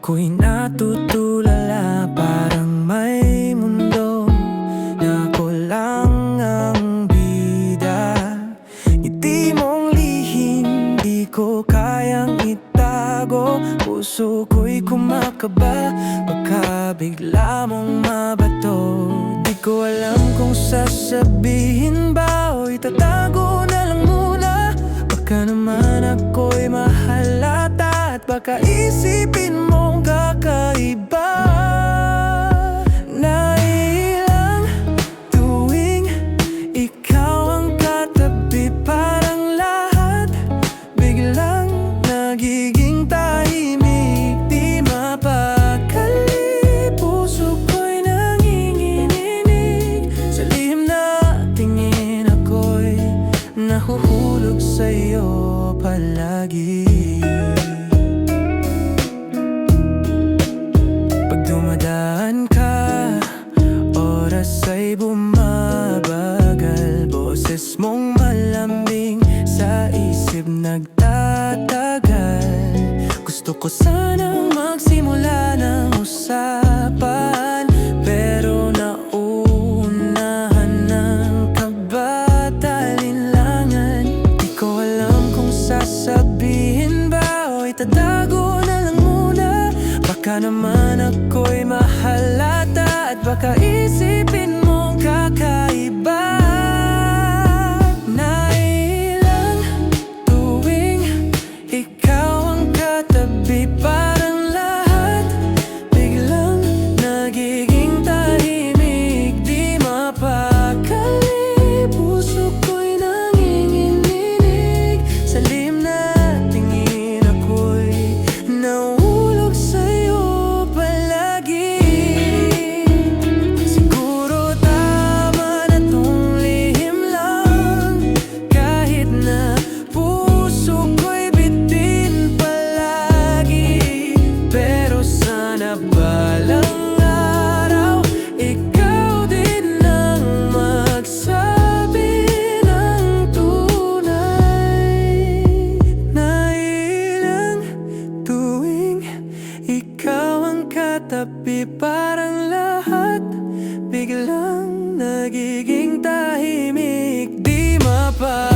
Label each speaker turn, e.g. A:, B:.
A: Ako'y natutulala, parang may mundo na ako lang ang bida. Ngiti mong lihim, di ko kayang itago. Puso ko'y kumakaba, baka bigla mong mabato. Di ko alam kung sasabihin ba o itatago na lang muna. Baka naman ako'y mahalata at baka isipin mong kakaiba. Nailang tuwing ikaw ang katabi, parang lahat biglang nagiging tahimik. Di mapakali, puso ko'y nanginginig. Sa lihim na tingin ako'y nahuhulog sa'yo palagi. Pag dumadaan ka, oras ay bumabagal. Boses mong malambing sa isip nagtatagal. Gusto ko sanang magsimula ng usapan, pero nauunahan ng kaba at alinlangan. Di ko alam kung sasabihin ba o itatago na lang muna. Baka naman ako'y mahalata at baka isipin mong kakaiba. Nailang tuwing ikaw ang katabi, parang lahat biglang nagiging tahimik. Di mapakali, puso ko'y nanginginig. Sa lihim na tingin ako'y nahulog sa'yo palagi. Siguro tama na tong lihim lang, kahit na puso ko'y bitin palagi. Pero sana balang araw ikaw din ang magsabi ng tunay. Nailang tuwing ikaw ang katabi, parang lahat biglang nagiging tahimik. Di mapa